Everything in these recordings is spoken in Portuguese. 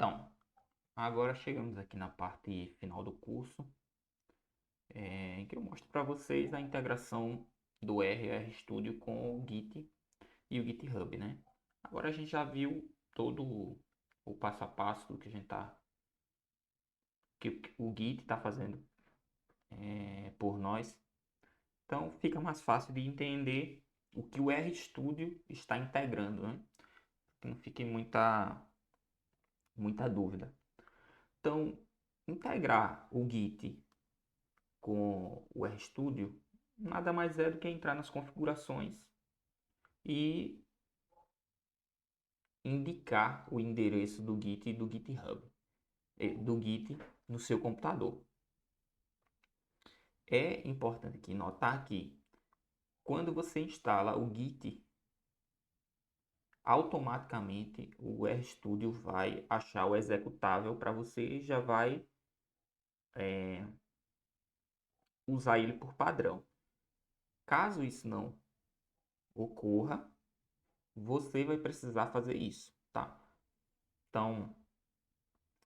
Então, agora chegamos aqui na parte final do curso, em que eu mostro para vocês a integração do R e o RStudio com o Git e o GitHub, né? Agora a gente já viu todo o passo a passo do que que o Git está fazendo por nós. Então fica mais fácil de entender o que o RStudio está integrando, né? Que não fique muita dúvida. Então, integrar o Git com o RStudio nada mais é do que entrar nas configurações e indicar o endereço do Git e do GitHub, do Git no seu computador. É importante aqui notar que quando você instala o Git, automaticamente o RStudio vai achar o executável para você e já vai usar ele por padrão. Caso isso não ocorra, você vai precisar fazer isso, tá? Então,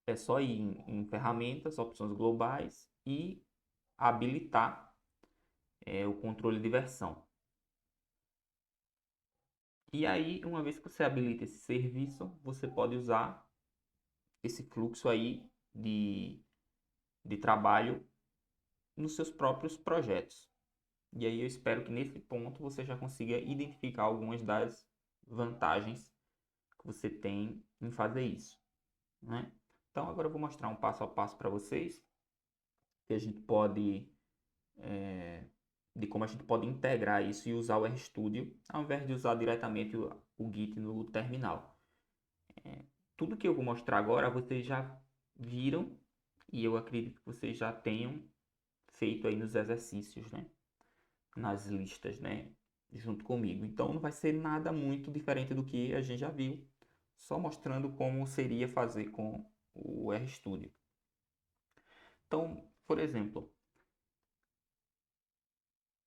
é só ir em ferramentas, opções globais e habilitar o controle de versão. E aí, uma vez que você habilita esse serviço, você pode usar esse fluxo aí de trabalho nos seus próprios projetos. E aí eu espero que nesse ponto você já consiga identificar algumas das vantagens que você tem em fazer isso, né? Então agora eu vou mostrar um passo a passo para vocês que a gente pode de como a gente pode integrar isso e usar o RStudio ao invés de usar diretamente o Git no terminal. Tudo que eu vou mostrar agora vocês já viram e eu acredito que vocês já tenham feito aí nos exercícios, né? Nas listas, né? Junto comigo. Então não vai ser nada muito diferente do que a gente já viu, só mostrando como seria fazer com o RStudio. Então, por exemplo,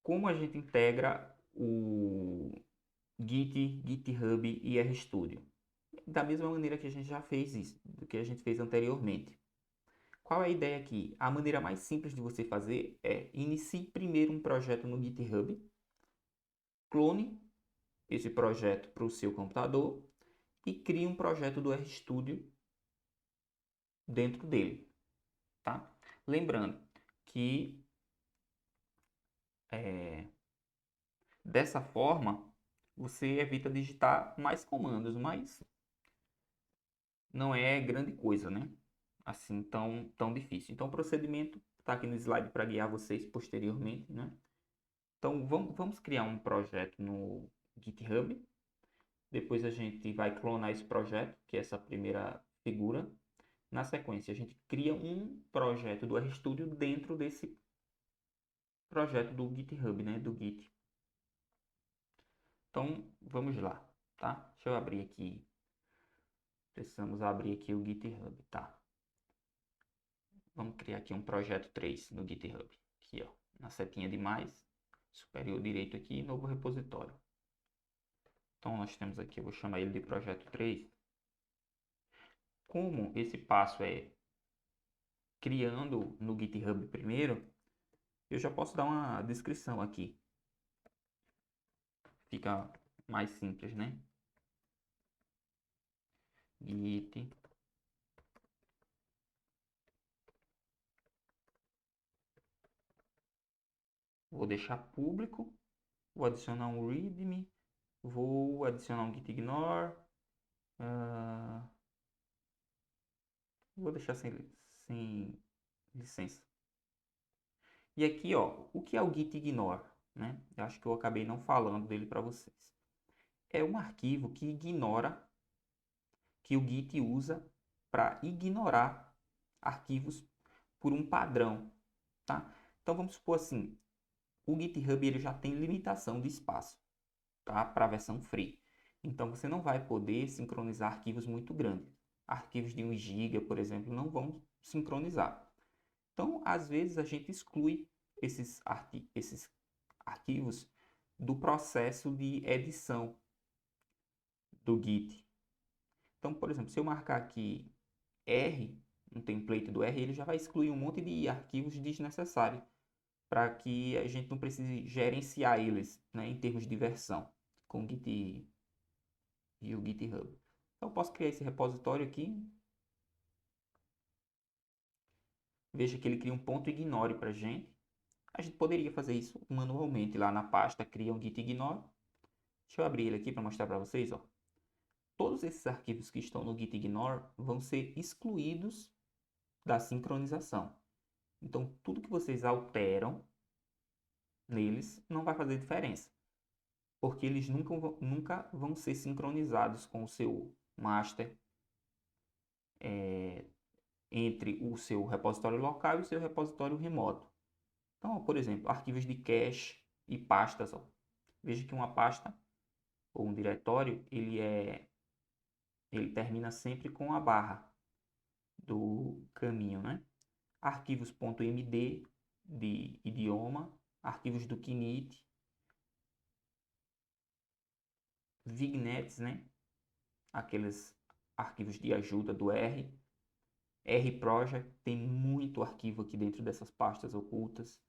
como a gente integra o Git, GitHub e RStudio? Da mesma maneira que a gente já fez isso, do que a gente fez anteriormente. Qual é a ideia aqui? A maneira mais simples de você fazer é inicie primeiro um projeto no GitHub, clone esse projeto para o seu computador e crie um projeto do RStudio dentro dele, tá? Lembrando que dessa forma você evita digitar mais comandos, mas não é grande coisa, né? Assim tão difícil. Então o procedimento está aqui no slide para guiar vocês posteriormente, né? Então vamos criar um projeto no GitHub. Depois a gente vai clonar esse projeto, que é essa primeira figura. Na sequência, a gente cria um projeto do RStudio dentro desse projeto do GitHub, né? Do Git. Então, vamos lá, tá? Deixa eu abrir aqui. Precisamos abrir aqui o GitHub, tá? Vamos criar aqui um projeto 3 no GitHub. Aqui, ó, na setinha de mais, superior direito aqui, novo repositório. Então, nós temos aqui, eu vou chamar ele de projeto 3. Como esse passo é criando no GitHub primeiro, eu já posso dar uma descrição aqui. Fica mais simples, né? Git. Vou deixar público. Vou adicionar um readme. Vou adicionar um git ignore. Vou deixar sem licença. E aqui, ó, o que é o git ignore, né? Eu acho que eu acabei não falando dele para vocês. É um arquivo que ignora, que o Git usa para ignorar arquivos por um padrão, tá? Então vamos supor assim, o GitHub ele já tem limitação de espaço, tá? Para a versão free. Então você não vai poder sincronizar arquivos muito grandes. Arquivos de 1 GB, por exemplo, não vão sincronizar. Então, às vezes a gente exclui esses arquivos do processo de edição do Git. Então, por exemplo, se eu marcar aqui R, um template do R, ele já vai excluir um monte de arquivos desnecessários para que a gente não precise gerenciar eles, né, em termos de versão com o Git e o GitHub. Então eu posso criar esse repositório aqui. Veja que ele cria um ponto ignore para a gente. A gente poderia fazer isso manualmente lá na pasta cria um git ignore. Deixa eu abrir ele aqui para mostrar para vocês, ó. Todos esses arquivos que estão no git ignore vão ser excluídos da sincronização. Então, tudo que vocês alteram neles não vai fazer diferença, porque eles nunca vão ser sincronizados com o seu master entre o seu repositório local e o seu repositório remoto. Então, ó, por exemplo, arquivos de cache e pastas. Ó. Veja que uma pasta ou um diretório, ele termina sempre com a barra do caminho, né? Arquivos.md de idioma, arquivos do Knit, vignets, né? Aqueles arquivos de ajuda do R. RProject tem muito arquivo aqui dentro dessas pastas ocultas.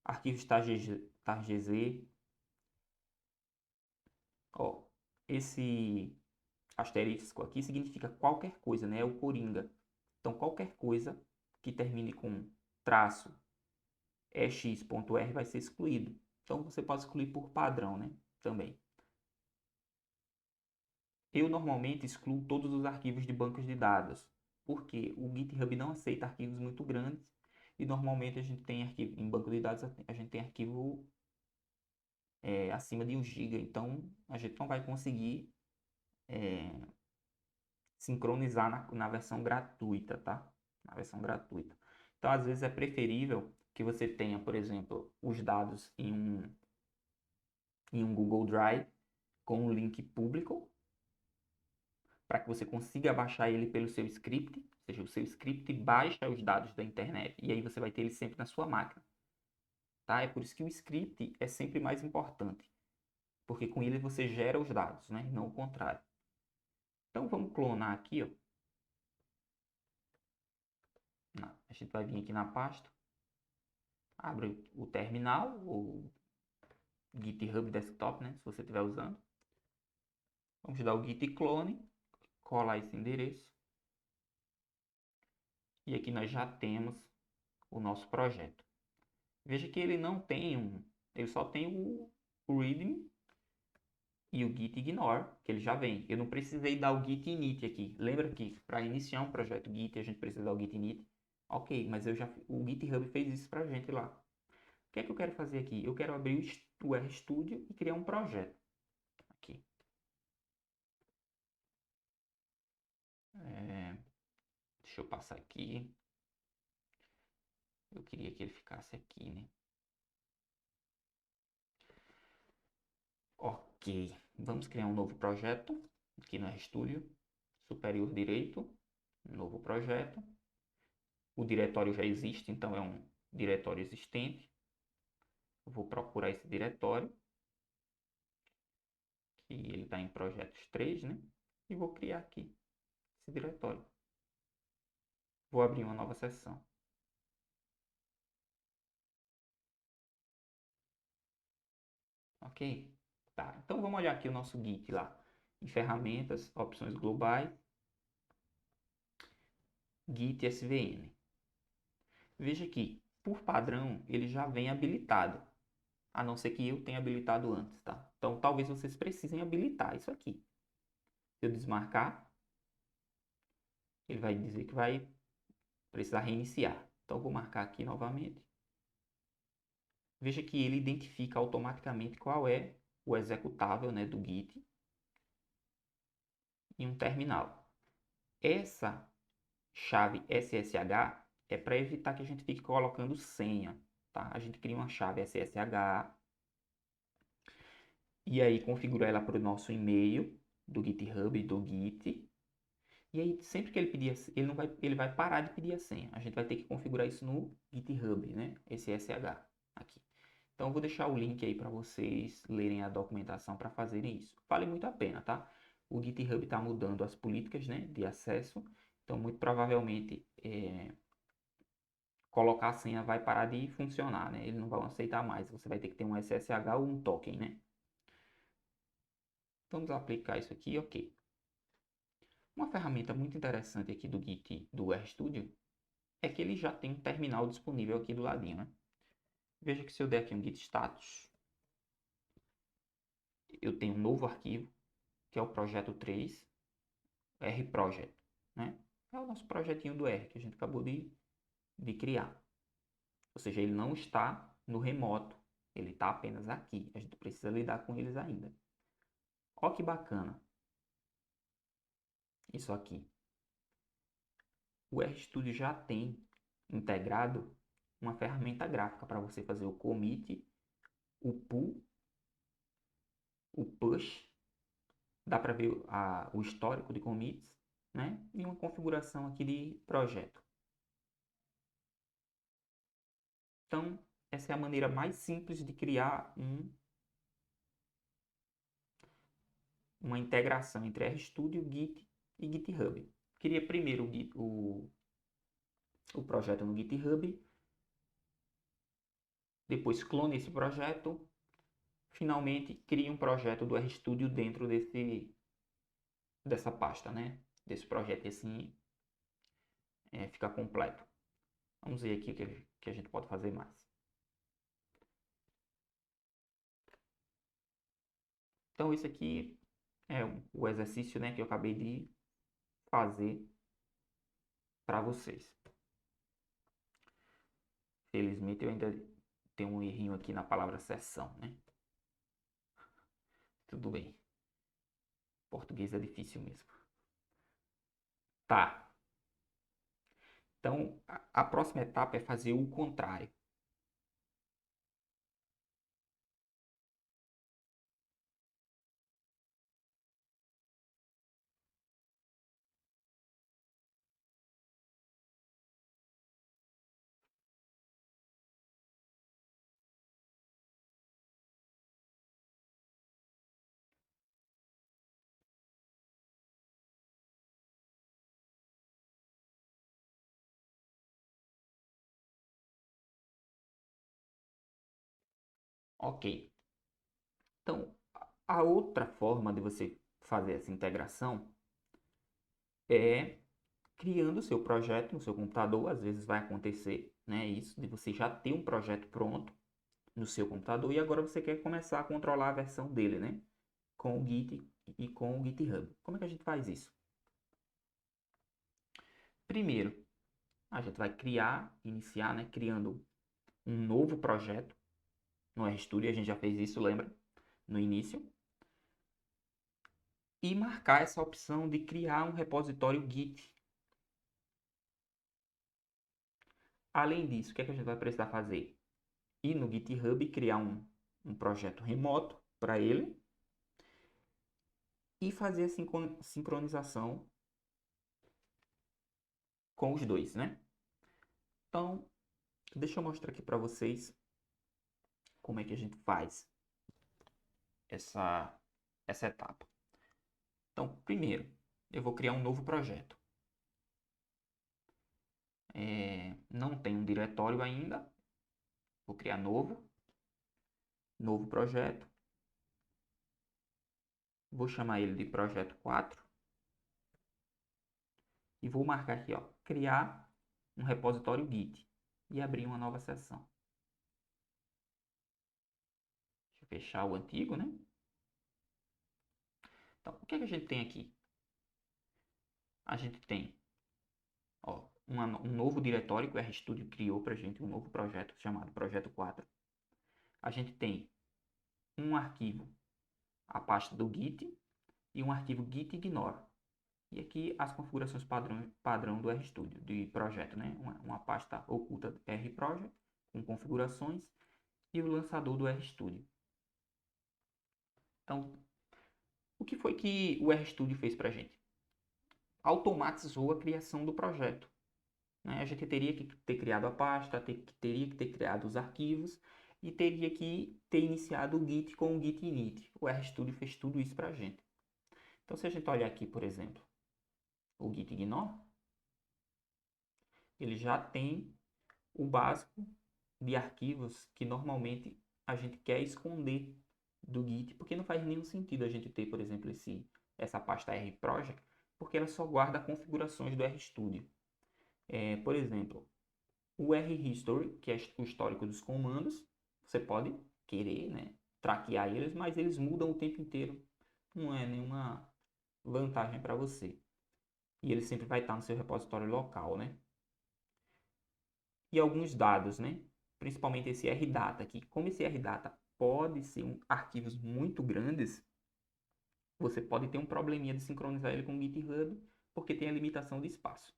Arquivos targz. Ó, esse asterisco aqui significa qualquer coisa, né? É o coringa. Então, qualquer coisa que termine com traço ex.r vai ser excluído. Então, você pode excluir por padrão, né? Também. Eu normalmente excluo todos os arquivos de bancos de dados, porque o GitHub não aceita arquivos muito grandes e normalmente a gente tem arquivo em banco de dados, a gente tem arquivo acima de 1 GB, então a gente não vai conseguir sincronizar na versão gratuita, tá? Na versão gratuita. Então, às vezes é preferível que você tenha, por exemplo, os dados em um Google Drive com um link público, para que você consiga baixar ele pelo seu script, ou seja, o seu script baixa os dados da internet e aí você vai ter ele sempre na sua máquina. Tá? É por isso que o script é sempre mais importante, porque com ele você gera os dados, né? Não o contrário. Então vamos clonar aqui, ó. A gente vai vir aqui na pasta, abre o terminal, ou GitHub Desktop, né? Se você estiver usando. Vamos dar o git clone, colar esse endereço. E aqui nós já temos o nosso projeto. Veja que ele não tem ele só tem o readme e o git ignore, que ele já vem. Eu não precisei dar o git init aqui. Lembra que para iniciar um projeto Git a gente precisa dar o git init? Ok, mas o GitHub fez isso para a gente lá. O que é que eu quero fazer aqui? Eu quero abrir o RStudio e criar um projeto. Aqui. Deixa eu passar aqui. Eu queria que ele ficasse aqui, né? Ok, vamos criar um novo projeto aqui no RStudio, superior direito, novo projeto. O diretório já existe, então é um diretório existente. Eu vou procurar esse diretório, que ele está em projetos 3, né? E vou criar aqui esse diretório. Vou abrir uma nova seção. Ok? Tá, então vamos olhar aqui o nosso Git lá. Em ferramentas, opções globais, Git SVN. Veja que, por padrão, ele já vem habilitado, a não ser que eu tenha habilitado antes, tá? Então, talvez vocês precisem habilitar isso aqui. Se eu desmarcar, ele vai dizer que vai precisar reiniciar. Então, vou marcar aqui novamente. Veja que ele identifica automaticamente qual é o executável, né, do Git em um terminal. Essa chave SSH é para evitar que a gente fique colocando senha, tá? A gente cria uma chave SSH e aí configura ela para o nosso e-mail do GitHub e do Git. E aí sempre que ele pedir, ele vai parar de pedir a senha. A gente vai ter que configurar isso no GitHub, né? Esse SSH aqui. Então eu vou deixar o link aí para vocês lerem a documentação para fazerem isso. Vale muito a pena, tá? O GitHub está mudando as políticas, né, de acesso Então, muito provavelmente, colocar a senha vai parar de funcionar, né? Eles não vão aceitar mais. Você vai ter que ter um SSH ou um token, né? Vamos aplicar isso aqui, ok. Uma ferramenta muito interessante aqui do Git do RStudio é que ele já tem um terminal disponível aqui do ladinho, né? Veja que se eu der aqui um git status, eu tenho um novo arquivo, que é o projeto 3, rproject, né? É o nosso projetinho do R que a gente acabou de criar. Ou seja, ele não está no remoto, ele está apenas aqui. A gente precisa lidar com eles ainda. Olha que bacana isso aqui. O RStudio já tem integrado uma ferramenta gráfica para você fazer o commit, o pull, o push. Dá para ver o histórico de commits, né? E uma configuração aqui de projeto. Então, essa é a maneira mais simples de criar uma integração entre RStudio, Git e GitHub. Cria primeiro o projeto no GitHub, depois clone esse projeto, finalmente cria um projeto do RStudio dentro dessa pasta, né? Desse projeto, e assim fica completo. Vamos ver aqui o que a gente pode fazer mais. Então, isso aqui é o exercício, né, que eu acabei de fazer para vocês. Felizmente, eu ainda tenho um errinho aqui na palavra sessão, né? Tudo bem. Português é difícil mesmo. Tá. Então, a próxima etapa é fazer o contrário. Ok. Então, a outra forma de você fazer essa integração é criando o seu projeto no seu computador. Às vezes vai acontecer, né, isso de você já ter um projeto pronto no seu computador e agora você quer começar a controlar a versão dele, né, com o Git e com o GitHub. Como é que a gente faz isso? Primeiro, a gente vai iniciar, né, criando um novo projeto no RStudio. A gente já fez isso, lembra? No início. E marcar essa opção de criar um repositório Git. Além disso, o que é que a gente vai precisar fazer? Ir no GitHub e criar um projeto remoto para ele e fazer a sincronização com os dois, né? Então, deixa eu mostrar aqui para vocês como é que a gente faz essa etapa. Então, primeiro, eu vou criar um novo projeto. Não tem um diretório ainda. Vou criar novo projeto. Vou chamar ele de projeto 4. E vou marcar aqui, ó, criar um repositório Git. E abrir uma nova seção. Deixa eu fechar o antigo, né? Então, o que é que a gente tem aqui? A gente tem, ó, um novo diretório que o RStudio criou para a gente, um novo projeto chamado Projeto 4. A gente tem um arquivo, a pasta do Git, e um arquivo gitignore. E aqui as configurações padrão do RStudio, de projeto, né? Uma pasta oculta rproject, com configurações, e o lançador do RStudio. Então, o que foi que o RStudio fez para a gente? Automatizou a criação do projeto. Né? A gente teria que ter criado a pasta, teria que ter criado os arquivos e teria que ter iniciado o Git com o Git init. O RStudio fez tudo isso para a gente. Então, se a gente olhar aqui, por exemplo, o gitignore, ele já tem o básico de arquivos que normalmente a gente quer esconder do Git, porque não faz nenhum sentido a gente ter, por exemplo, essa pasta RProject, porque ela só guarda configurações do RStudio. Por exemplo, o RHistory, que é o histórico dos comandos, você pode querer, né, traquear eles, mas eles mudam o tempo inteiro. Não é nenhuma vantagem para você. E ele sempre vai estar no seu repositório local, né? E alguns dados, né? Principalmente esse RData aqui. Como esse RData pode ser arquivos muito grandes, você pode ter um probleminha de sincronizar ele com o GitHub, porque tem a limitação de espaço.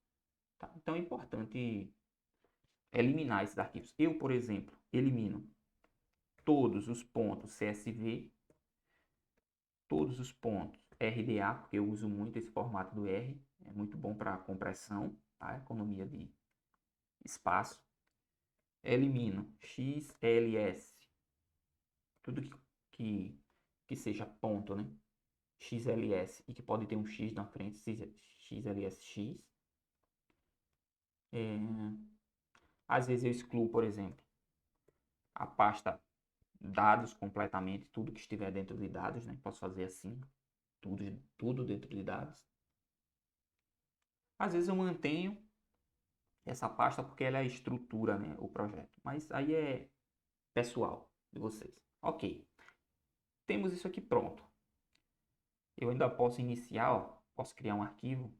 Tá? Então é importante eliminar esses arquivos. Eu, por exemplo, elimino todos os pontos CSV, todos os pontos RDA, porque eu uso muito esse formato do R, é muito bom para compressão, tá? Economia de espaço. Elimino XLS, tudo que seja ponto, né? XLS e que pode ter um X na frente, XLSX. Às vezes eu excluo, por exemplo, a pasta dados completamente, tudo que estiver dentro de dados, né? Posso fazer assim, tudo dentro de dados. Às vezes eu mantenho essa pasta porque ela é a estrutura, né? O projeto. Mas aí é pessoal de vocês. Ok. Temos isso aqui pronto. Eu ainda posso iniciar, ó, posso criar um arquivo.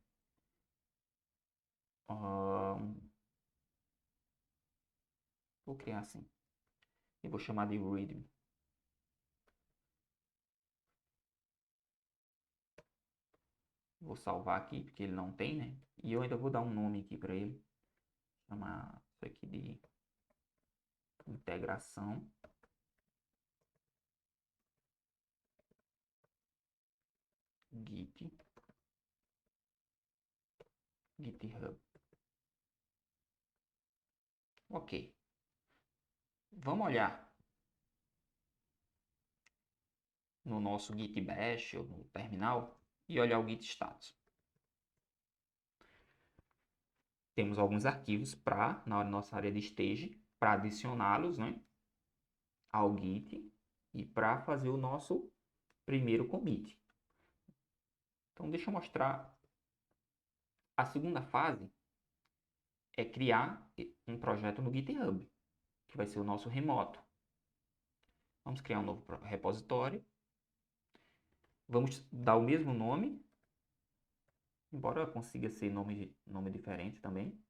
Vou criar assim. E vou chamar de readme. Vou salvar aqui, porque ele não tem, né? E eu ainda vou dar um nome aqui para ele. Chamar isso aqui de integração. GitHub. Ok. Vamos olhar no nosso Git Bash ou no terminal e olhar o Git status. Temos alguns arquivos na nossa área de stage para adicioná-los, né, ao Git e para fazer o nosso primeiro commit. Então, deixa eu mostrar. A segunda fase é criar um projeto no GitHub, que vai ser o nosso remoto. Vamos criar um novo repositório. Vamos dar o mesmo nome, embora consiga ser nome diferente também.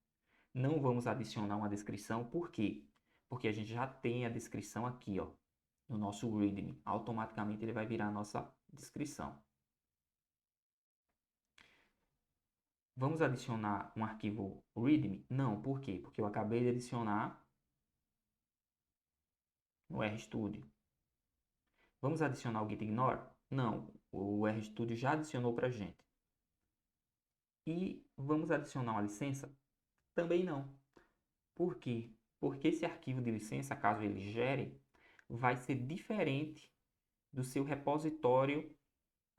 Não vamos adicionar uma descrição, por quê? Porque a gente já tem a descrição aqui, ó, no nosso README. Automaticamente ele vai virar a nossa descrição. Vamos adicionar um arquivo README? Não, por quê? Porque eu acabei de adicionar no RStudio. Vamos adicionar o gitignore? Não, o RStudio já adicionou para a gente. E vamos adicionar uma licença? Também não. Por quê? Porque esse arquivo de licença, caso ele gere, vai ser diferente do seu repositório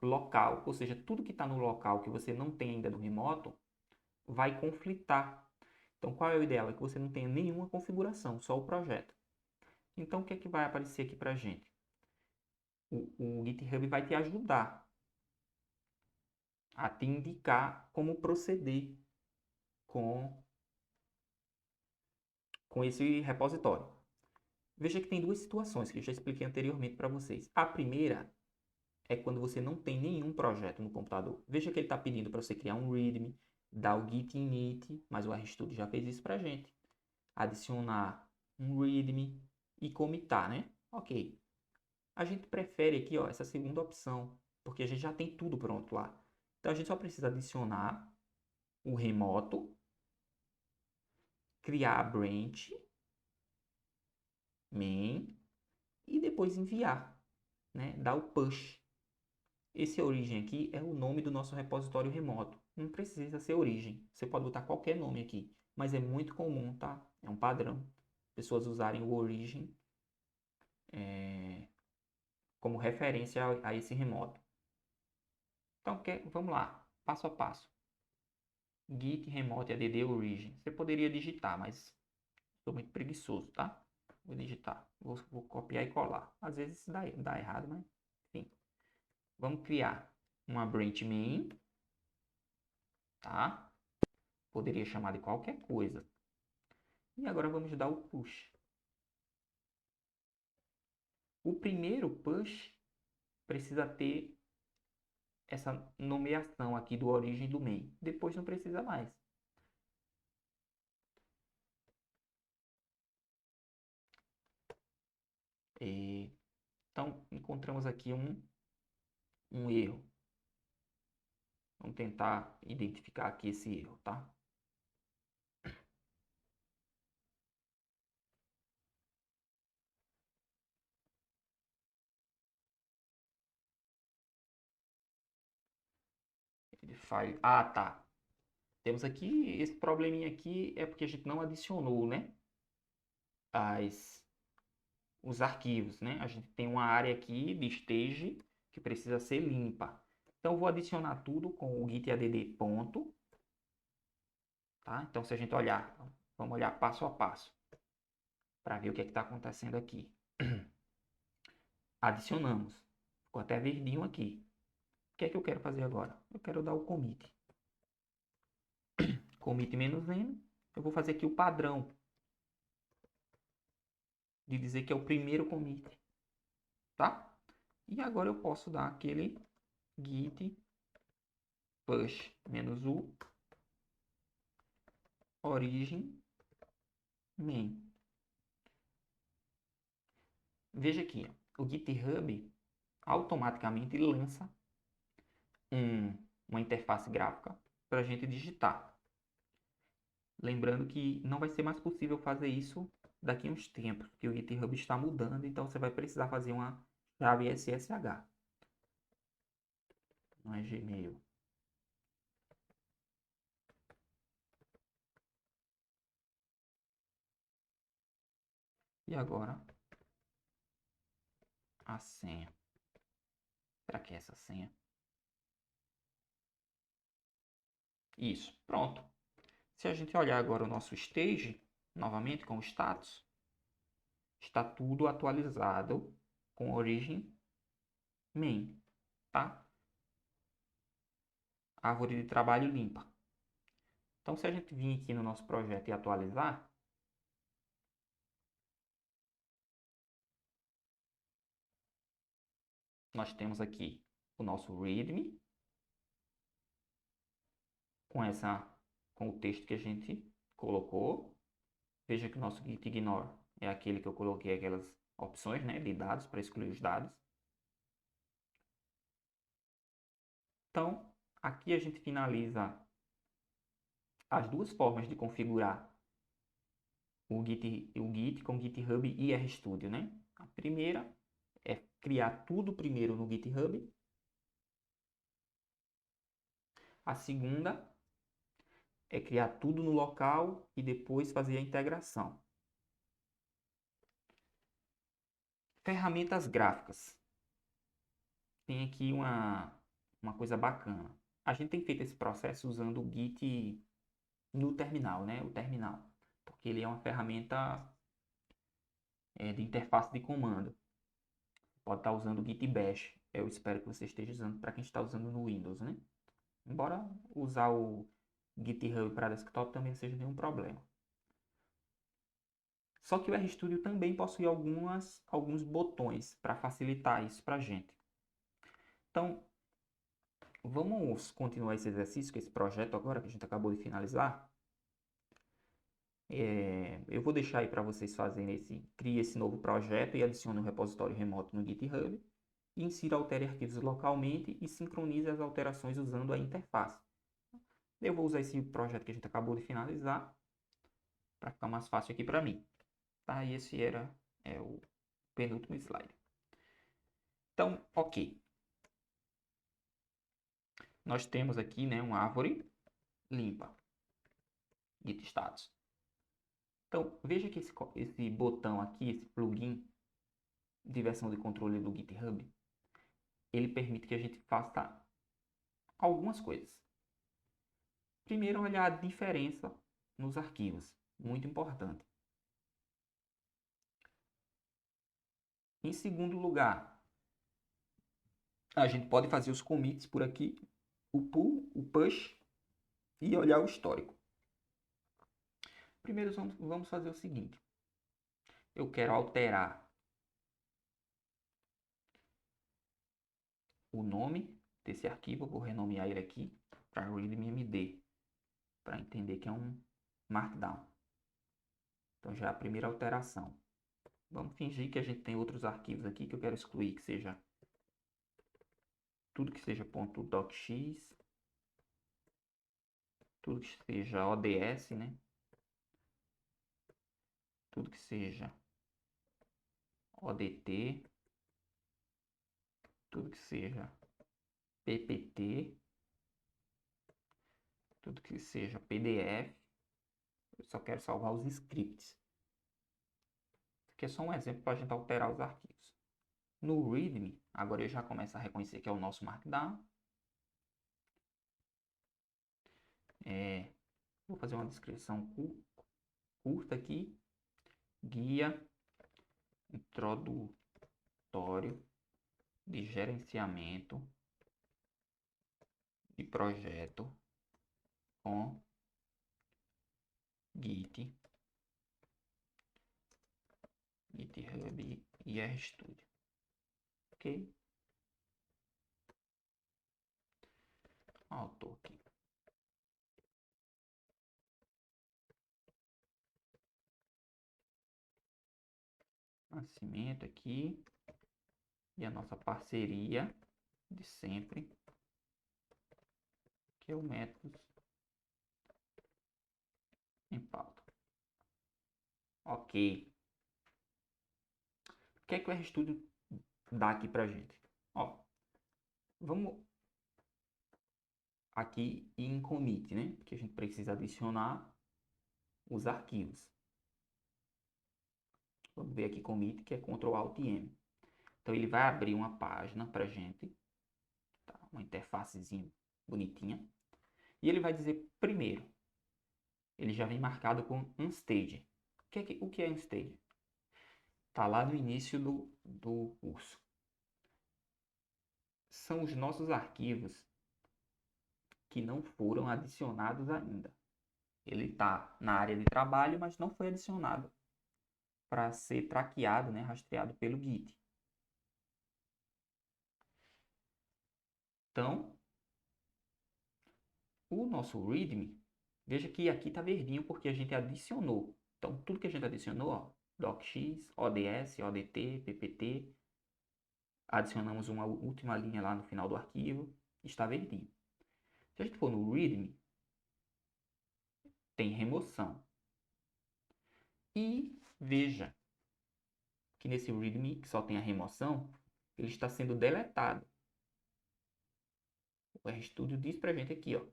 local. Ou seja, tudo que está no local que você não tem ainda no remoto, vai conflitar. Então, qual é o ideal? É que você não tenha nenhuma configuração, só o projeto. Então, o que é que vai aparecer aqui para a gente? O GitHub vai te ajudar a te indicar como proceder com, com esse repositório. Veja que tem duas situações que eu já expliquei anteriormente para vocês. A primeira é quando você não tem nenhum projeto no computador. Veja que ele está pedindo para você criar um README, dar o git init, mas o RStudio já fez isso para a gente. Adicionar um README e comitar, né? Ok. A gente prefere aqui, ó, essa segunda opção, porque a gente já tem tudo pronto lá. Então a gente só precisa adicionar o remoto, criar a branch, main, e depois enviar, né? Dar o push. Esse origem aqui é o nome do nosso repositório remoto. Não precisa ser origem. Você pode botar qualquer nome aqui. Mas é muito comum, tá? É um padrão. Pessoas usarem o origem como referência a esse remoto. Então, vamos lá. Passo a passo. git remote add origin. Você poderia digitar, mas estou muito preguiçoso, tá? Vou digitar, vou copiar e colar. Às vezes dá errado, mas enfim. Vamos criar uma branch main, tá? Poderia chamar de qualquer coisa. E agora vamos dar o push. O primeiro push precisa ter essa nomeação aqui do origem do main. Depois não precisa mais. Então, encontramos aqui um erro. Vamos tentar identificar aqui esse erro, tá? Ah, tá. Temos aqui, esse probleminha aqui é porque a gente não adicionou, né? Os arquivos, né? A gente tem uma área aqui de stage que precisa ser limpa. Então, eu vou adicionar tudo com o git add ponto. Tá? Então, se a gente olhar, vamos olhar passo a passo para ver o que é que está acontecendo aqui. Adicionamos. Ficou até verdinho aqui. O que é que eu quero fazer agora? Eu quero dar o commit. Commit "-n". Eu vou fazer aqui o padrão de dizer que é o primeiro commit. Tá? E agora eu posso dar aquele git push "-u origin main". Veja aqui, ó, o GitHub automaticamente lança uma interface gráfica para a gente digitar. Lembrando que não vai ser mais possível fazer isso daqui a uns tempos, porque o GitHub está mudando, então você vai precisar fazer uma chave SSH. Não é Gmail. E agora, a senha. Será que é essa senha? Isso, pronto. Se a gente olhar agora o nosso stage, novamente com o status, está tudo atualizado com origem main, tá? Árvore de trabalho limpa. Então, se a gente vir aqui no nosso projeto e atualizar, nós temos aqui o nosso readme com o texto que a gente colocou. Veja que o nosso git ignore é aquele que eu coloquei aquelas opções, né, de dados para excluir os dados. Então, aqui a gente finaliza as duas formas de configurar o Git com GitHub e RStudio, né? A primeira é criar tudo primeiro no GitHub. A segunda é criar tudo no local e depois fazer a integração. Ferramentas gráficas. Tem aqui uma coisa bacana. A gente tem feito esse processo usando o Git no terminal, né? O terminal. Porque ele é uma ferramenta de interface de comando. Pode estar usando o Git Bash. Eu espero que você esteja usando para quem está usando no Windows, né? Embora usar o GitHub para desktop também não seja nenhum problema. Só que o RStudio também possui alguns botões para facilitar isso para a gente. Então, vamos continuar esse exercício, com esse projeto agora que a gente acabou de finalizar. Eu vou deixar aí para vocês fazerem crie esse novo projeto e adicione um repositório remoto no GitHub. Insira, altere arquivos localmente e sincronize as alterações usando a interface. Eu vou usar esse projeto que a gente acabou de finalizar para ficar mais fácil aqui para mim. Tá? E esse era o penúltimo slide. Então, ok. Nós temos aqui, né, uma árvore limpa. Git status. Então, veja que esse botão aqui, esse plugin de versão de controle do GitHub, ele permite que a gente faça algumas coisas. Primeiro, olhar a diferença nos arquivos. Muito importante. Em segundo lugar, a gente pode fazer os commits por aqui, o pull, o push e olhar o histórico. Primeiro, vamos fazer o seguinte. Eu quero alterar o nome desse arquivo. Eu vou renomear ele aqui para readme.md, para entender que é um Markdown. Então já é a primeira alteração. Vamos fingir que a gente tem outros arquivos aqui que eu quero excluir, que seja tudo que seja .docx, tudo que seja ODS, né? Tudo que seja ODT, tudo que seja PPT, tudo que seja PDF. Eu só quero salvar os scripts. Aqui é só um exemplo para a gente alterar os arquivos. No README, agora eu já começo a reconhecer que é o nosso Markdown. Vou fazer uma descrição curta aqui. Guia introdutório de gerenciamento de projeto com Git, GitHub e RStudio. Ok? Autor aqui. Nascimento aqui. E a nossa parceria de sempre, que é o Métodos em Pauta. Ok. O que é que o RStudio dá aqui pra gente? Ó, vamos aqui em commit, né? Que a gente precisa adicionar os arquivos. Vamos ver aqui commit, que é Ctrl Alt M. Então ele vai abrir uma página pra gente, tá? Uma interfacezinha bonitinha. E ele vai dizer primeiro, ele já vem marcado com Unstage. O que é Unstage? Tá lá no início do curso. São os nossos arquivos que não foram adicionados ainda. Ele está na área de trabalho, mas não foi adicionado para ser traqueado, né, rastreado pelo Git. Então, o nosso README, veja que aqui está verdinho porque a gente adicionou. Então, tudo que a gente adicionou, ó, docx, ODS, ODT, PPT, adicionamos uma última linha lá no final do arquivo, está verdinho. Se a gente for no README, tem remoção. E veja que nesse README, que só tem a remoção, ele está sendo deletado. O RStudio diz pra gente aqui, ó,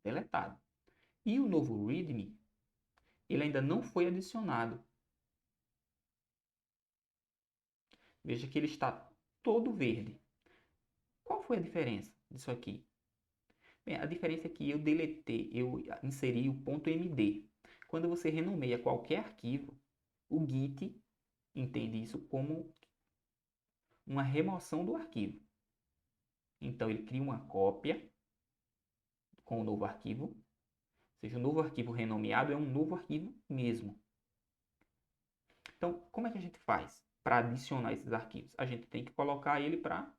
deletado. E o novo README, ele ainda não foi adicionado. Veja que ele está todo verde. Qual foi a diferença disso aqui? Bem, a diferença é que eu deletei, eu inseri o .md. Quando você renomeia qualquer arquivo, o Git entende isso como uma remoção do arquivo. Então ele cria uma cópia com o novo arquivo. Ou seja, o novo arquivo renomeado é um novo arquivo mesmo. Então, como é que a gente faz para adicionar esses arquivos? A gente tem que colocar ele para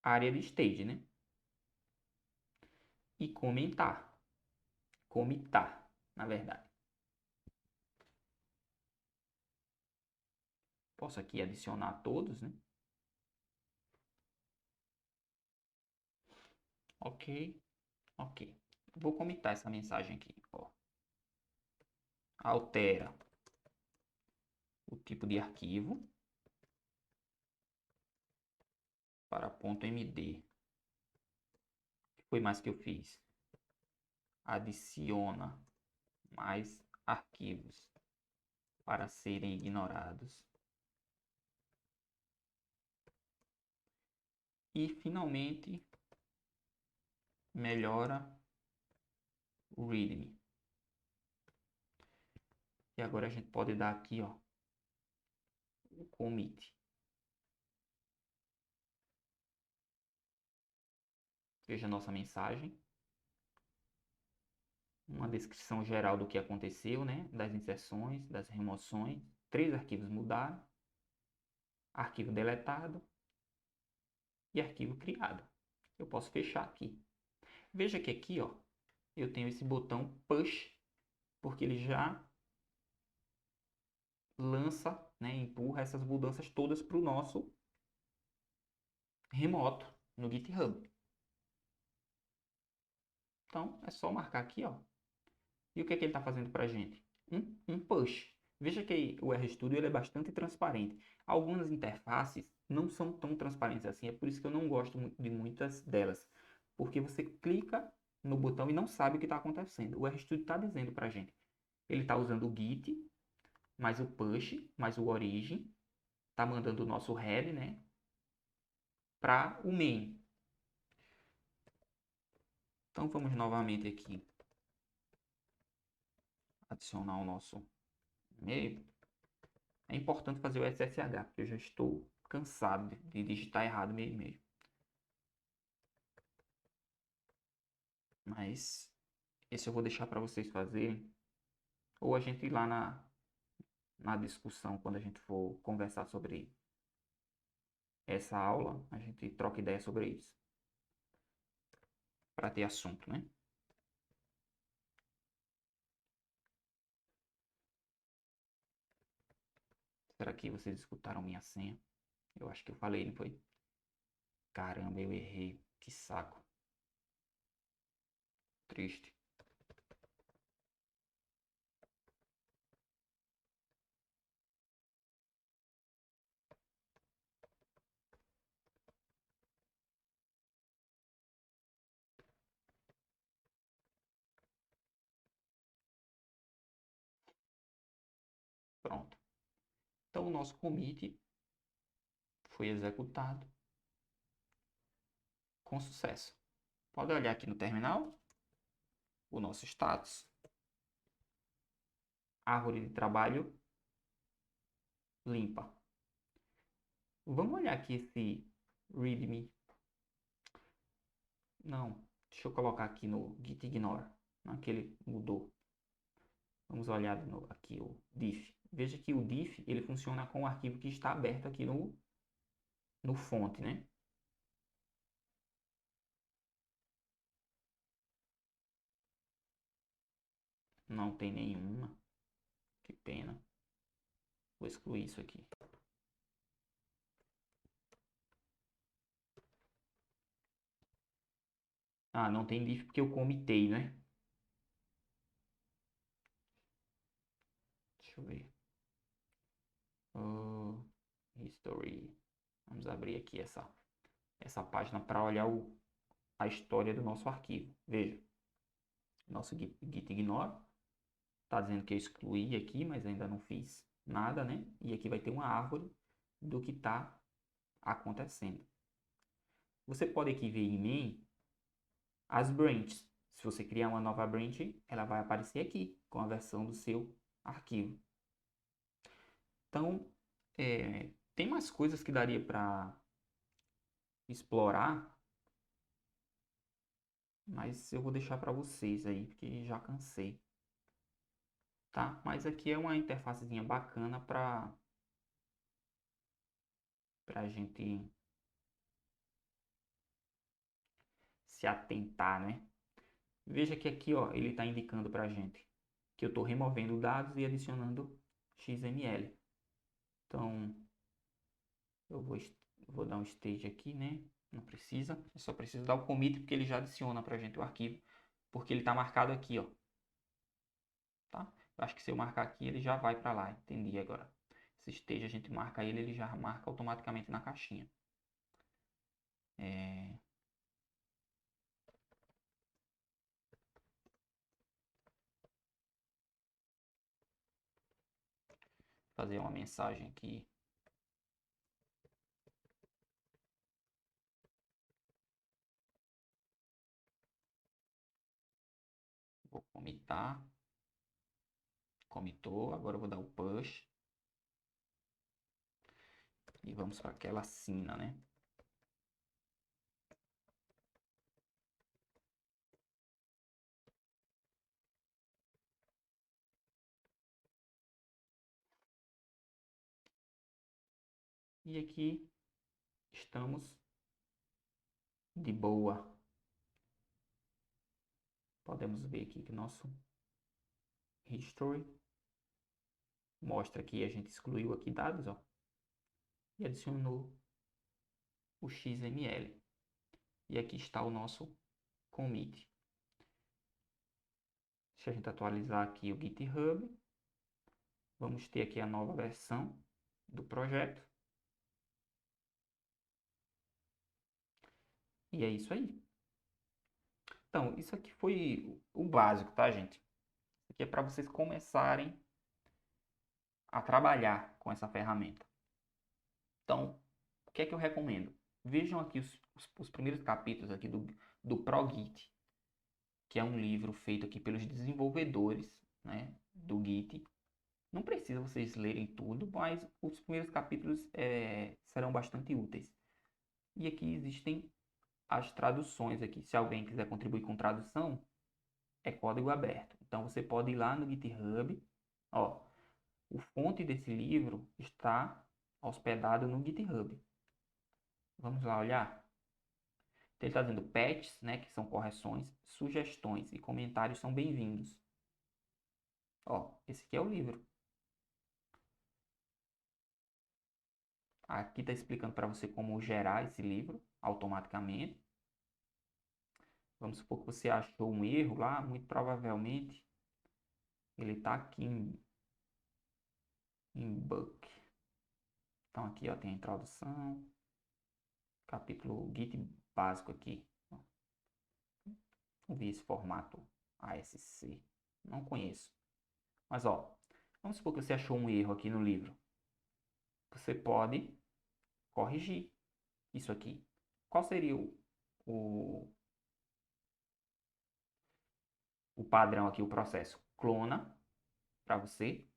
a área de stage, né? E comentar. Comitar, na verdade. Posso aqui adicionar todos, né? Ok, ok. Vou comitar essa mensagem aqui, ó. Altera o tipo de arquivo para .md. O que foi mais que eu fiz? Adiciona mais arquivos para serem ignorados. E finalmente melhora o README. E agora a gente pode dar aqui, ó, o commit. Veja a nossa mensagem. Uma descrição geral do que aconteceu, né? Das inserções, das remoções. 3 arquivos mudaram. Arquivo deletado. E arquivo criado. Eu posso fechar aqui. Veja que aqui, ó, eu tenho esse botão push, porque ele já lança, né, empurra essas mudanças todas para o nosso remoto no GitHub. Então, é só marcar aqui, ó. E o que é que ele está fazendo para a gente? Um push. Veja que o RStudio ele é bastante transparente. Algumas interfaces não são tão transparentes assim, é por isso que eu não gosto de muitas delas. Porque você clica no botão e não sabe o que está acontecendo. O RStudio está dizendo para a gente. Ele está usando o git, mais o push, mais o origin. Está mandando o nosso head, né? Para o main. Então vamos novamente aqui adicionar o nosso e-mail. É importante fazer o SSH, porque eu já estou cansado de digitar errado meu e-mail. Mas esse eu vou deixar para vocês fazerem. Ou a gente ir lá na discussão, quando a gente for conversar sobre essa aula, a gente troca ideia sobre isso. Para ter assunto, né? Será que vocês escutaram minha senha? Eu acho que eu falei, não foi? Caramba, eu errei. Que saco. Triste. Pronto. Então o nosso commit foi executado com sucesso. Pode olhar aqui no terminal, o nosso status, árvore de trabalho limpa. Vamos olhar aqui esse readme. Não, deixa eu colocar aqui no git ignore, naquele mudou. Vamos olhar aqui o diff. Veja que o diff ele funciona com o arquivo que está aberto aqui no fonte, né? Não tem nenhuma. Que pena. Vou excluir isso aqui. Ah, não tem diff porque eu comitei, né? Deixa eu ver. History. Vamos abrir aqui essa página para olhar a história do nosso arquivo. Veja. Nosso git ignore. Está dizendo que eu excluí aqui, mas ainda não fiz nada, né? E aqui vai ter uma árvore do que está acontecendo. Você pode aqui ver em main as branches. Se você criar uma nova branch, ela vai aparecer aqui com a versão do seu arquivo. Então, tem mais coisas que daria para explorar, mas eu vou deixar para vocês aí, porque já cansei. Tá? Mas aqui é uma interfacezinha bacana para a gente se atentar, né? Veja que aqui, ó, ele está indicando para a gente que eu estou removendo dados e adicionando XML. Então, eu vou dar um stage aqui, né? Não precisa, eu só preciso dar o commit porque ele já adiciona para a gente o arquivo, porque ele está marcado aqui, ó. Tá? Eu acho que se eu marcar aqui, ele já vai para lá. Entendi agora. Esse stage a gente marca ele, ele já marca automaticamente na caixinha. Fazer uma mensagem aqui. Vou comitar. Comitou. Agora eu vou dar o push. E vamos para aquela sina, né? E aqui estamos de boa. Podemos ver aqui que nosso history mostra que a gente excluiu aqui dados, ó, e adicionou o XML. E aqui está o nosso commit. Se a gente atualizar aqui o GitHub, vamos ter aqui a nova versão do projeto. E é isso aí. Então, isso aqui foi o básico, tá, gente? Isso aqui é para vocês começarem a trabalhar com essa ferramenta. Então, o que é que eu recomendo? Vejam aqui os primeiros capítulos aqui do ProGit, que é um livro feito aqui pelos desenvolvedores, né, do Git. Não precisa vocês lerem tudo, mas os primeiros capítulos serão bastante úteis. E aqui existem as traduções aqui. Se alguém quiser contribuir com tradução, é código aberto. Então você pode ir lá no GitHub. Ó, o fonte desse livro está hospedado no GitHub. Vamos lá olhar. Então, ele está dizendo patches, né, que são correções, sugestões e comentários são bem-vindos. Ó, esse aqui é o livro. Aqui está explicando para você como gerar esse livro automaticamente. Vamos supor que você achou um erro lá, muito provavelmente ele está aqui em book. Então aqui ó, tem a introdução, capítulo Git básico aqui. Não vi esse formato ASC, não conheço. Mas ó, vamos supor que você achou um erro aqui no livro. Você pode corrigir isso aqui. Qual seria o, o padrão aqui, o processo? Clona para você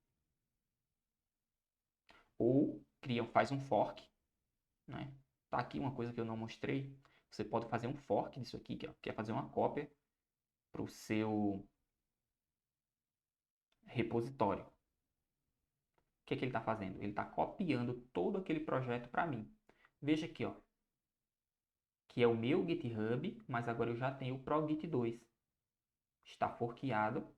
ou faz um fork, né? Tá aqui uma coisa que eu não mostrei. Você pode fazer um fork disso aqui, que é fazer uma cópia para o seu repositório. O que é que ele está fazendo? Ele está copiando todo aquele projeto para mim. Veja aqui, ó, que é o meu GitHub, mas agora eu já tenho o ProGit 2. Está forqueado, ou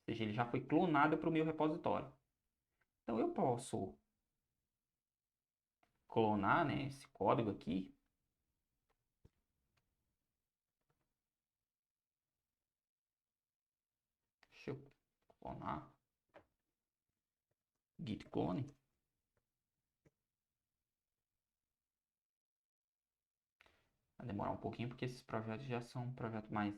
seja, ele já foi clonado para o meu repositório. Então eu posso clonar, né, esse código aqui. Deixa eu clonar. Git clone. Vai demorar um pouquinho porque esses projetos já são um projeto mais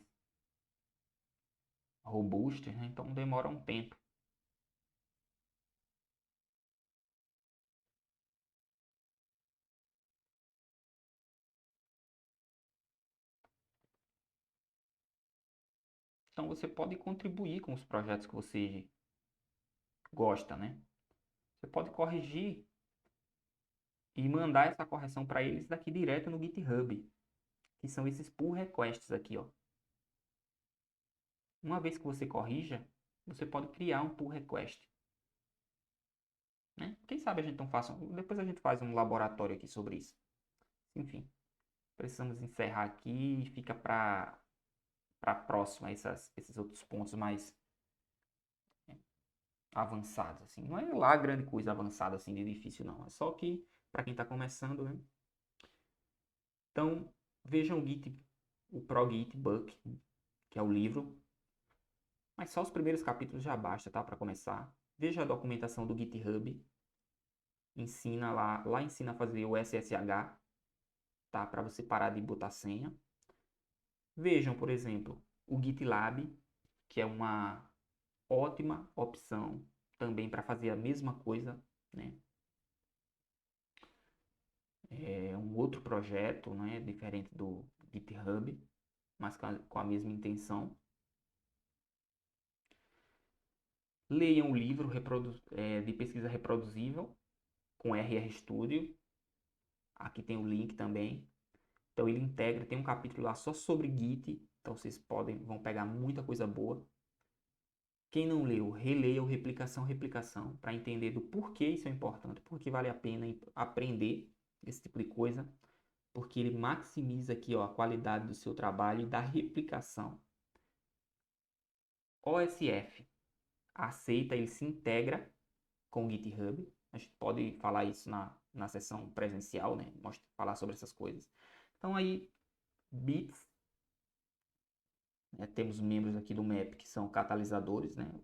robustos, né? Então demora um tempo. Então você pode contribuir com os projetos que você gosta, né? Você pode corrigir e mandar essa correção para eles daqui direto no GitHub, que são esses pull requests aqui, ó. Uma vez que você corrija, você pode criar um pull request, né? Quem sabe a gente não faça, depois a gente faz um laboratório aqui sobre isso. Enfim, precisamos encerrar aqui e fica para próxima esses outros pontos mais avançados, assim. Não é lá grande coisa avançada assim de difícil não, é só que para quem está começando, né? Então, vejam o ProGit Book, que é o livro, mas só os primeiros capítulos já basta, tá, para começar. Veja a documentação do GitHub, ensina lá ensina a fazer o SSH, tá, para você parar de botar senha. Vejam, por exemplo, o GitLab, que é uma ótima opção também para fazer a mesma coisa, né? É um outro projeto, né, diferente do GitHub, mas com a mesma intenção. Leiam o livro de pesquisa reproduzível com RStudio. Aqui tem o link também. Então ele integra, tem um capítulo lá só sobre Git. Então vocês vão pegar muita coisa boa. Quem não leu, releia o Replicação, para entender do porquê isso é importante, porque vale a pena aprender esse tipo de coisa, porque ele maximiza aqui, ó, a qualidade do seu trabalho e da replicação. OSF aceita, ele se integra com o GitHub. A gente pode falar isso na sessão presencial, né? Falar sobre essas coisas. Então aí, Bits, né? Temos membros aqui do MEP que são catalisadores, né?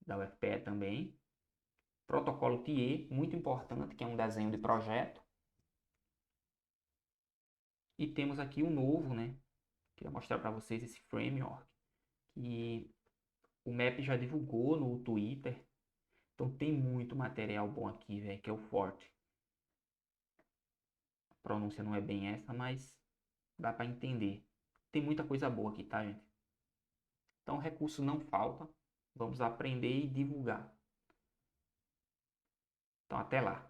Da UFPE também. Protocolo TIE, muito importante, que é um desenho de projeto. E temos aqui o novo, né? Queria mostrar para vocês esse framework que o MEP já divulgou no Twitter. Então tem muito material bom aqui, velho, que é o Forte. A pronúncia não é bem essa, mas dá para entender. Tem muita coisa boa aqui, tá, gente? Então recurso não falta. Vamos aprender e divulgar. Então até lá.